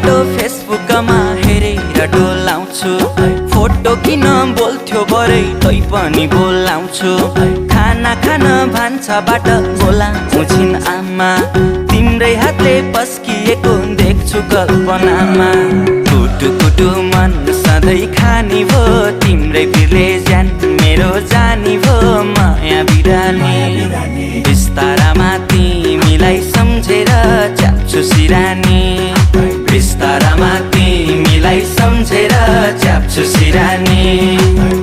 photo फेसबुकमा हेरेर डोलाउँछु photo किन बोल्थ्यो बरै तै पनि बोलाउँछु खाना खान भान्साबाट बोलाउँछु छिन् आमा तिम्रै हातले पस्किएको देख्छु कल्पनामा कुटु कुटु मन सधैँ खानी भो तिम्रै बिरले ज्यान मेरो जानी भो माया बिरानी बिस्तारामा तिमीलाई सम्झेर च्याप्छु सिरानी बिस्तारामा तिमीलाई सम्झेर च्याप्छु सिरानी